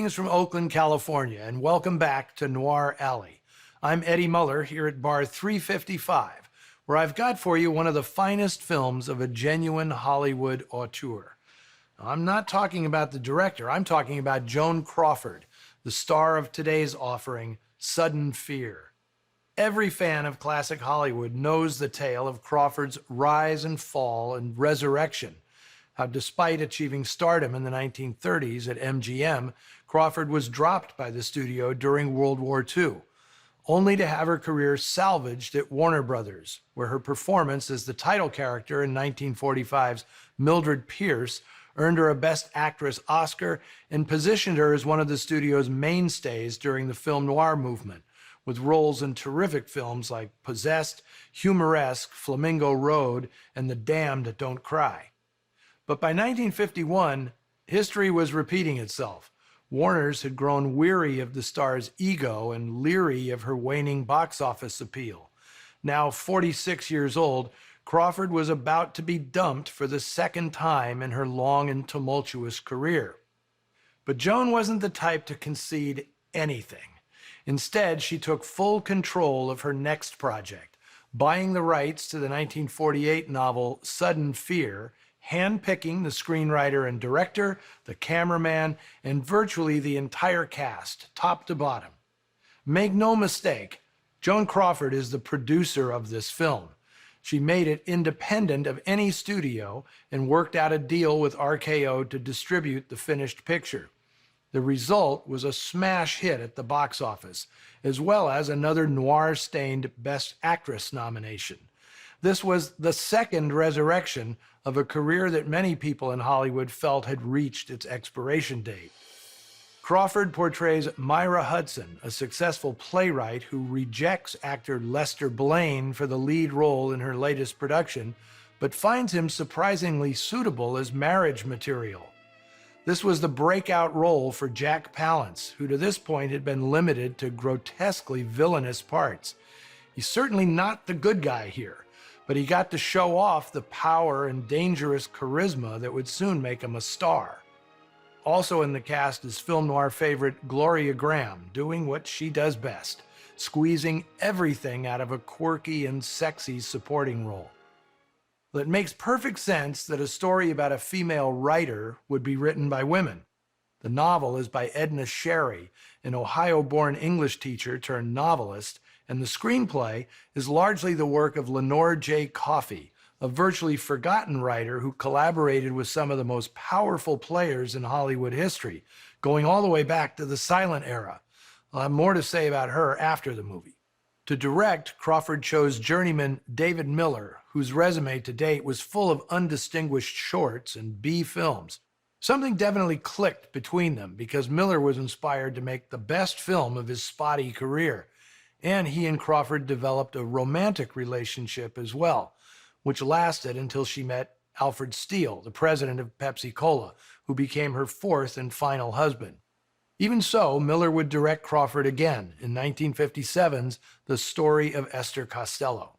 Greetings from Oakland, California, and welcome back to Noir Alley. I'm Eddie Muller here at bar 355, where I've got for you one of the finest films of a genuine Hollywood auteur. I'm not talking about the director, I'm talking about Joan Crawford, the star of today's offering, Sudden Fear. Every fan of classic Hollywood knows the tale of Crawford's rise and fall and resurrection. How despite achieving stardom in the 1930s at MGM, Crawford was dropped by the studio during World War II, only to have her career salvaged at Warner Brothers, where her performance as the title character in 1945's Mildred Pierce earned her a Best Actress Oscar and positioned her as one of the studio's mainstays during the film noir movement, with roles in terrific films like Possessed, Humoresque, Flamingo Road, and The Damned Don't Cry. But by 1951, history was repeating itself. Warner's had grown weary of the star's ego and leery of her waning box office appeal. Now 46 years old, Crawford was about to be dumped for the second time in her long and tumultuous career. But Joan wasn't the type to concede anything. Instead, she took full control of her next project, buying the rights to the 1948 novel Sudden Fear, handpicking the screenwriter and director, the cameraman, and virtually the entire cast, top to bottom. Make no mistake, Joan Crawford is the producer of this film. She made it independent of any studio and worked out a deal with RKO to distribute the finished picture. The result was a smash hit at the box office, as well as another noir-stained Best Actress nomination. This was the second resurrection of a career that many people in Hollywood felt had reached its expiration date. Crawford portrays Myra Hudson, a successful playwright who rejects actor Lester Blaine for the lead role in her latest production, but finds him surprisingly suitable as marriage material. This was the breakout role for Jack Palance, who to this point had been limited to grotesquely villainous parts. He's certainly not the good guy here, but he got to show off the power and dangerous charisma that would soon make him a star. Also in the cast is film noir favorite Gloria Graham, doing what she does best, squeezing everything out of a quirky and sexy supporting role. Well, it makes perfect sense that a story about a female writer would be written by women. The novel is by Edna Sherry, an Ohio-born English teacher turned novelist, and the screenplay is largely the work of Lenore J. Coffey, a virtually forgotten writer who collaborated with some of the most powerful players in Hollywood history, going all the way back to the silent era. I'll have more to say about her after the movie. To direct, Crawford chose journeyman David Muller, whose resume to date was full of undistinguished shorts and B films. Something definitely clicked between them because Miller was inspired to make the best film of his spotty career, and he and Crawford developed a romantic relationship as well, which lasted until she met Alfred Steele, the president of Pepsi-Cola, who became her fourth and final husband. Even so, Miller would direct Crawford again in 1957's The Story of Esther Costello.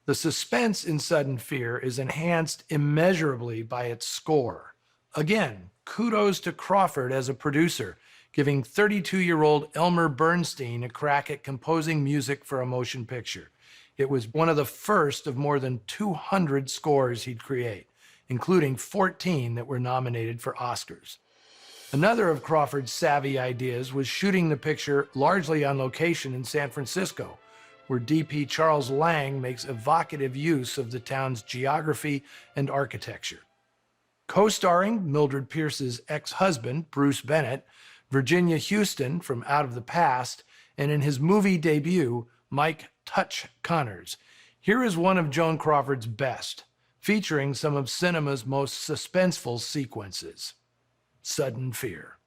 The suspense in Sudden Fear is enhanced immeasurably by its score. Again, kudos to Crawford as a producer, giving 32-year-old Elmer Bernstein a crack at composing music for a motion picture. It was one of the first of more than 200 scores he'd create, including 14 that were nominated for Oscars. Another of Crawford's savvy ideas was shooting the picture largely on location in San Francisco, where DP Charles Lang makes evocative use of the town's geography and architecture. Co-starring Mildred Pierce's ex-husband, Bruce Bennett, Virginia Houston from Out of the Past, and in his movie debut, Mike "Touch" Connors. Here is one of Joan Crawford's best, featuring some of cinema's most suspenseful sequences. Sudden Fear.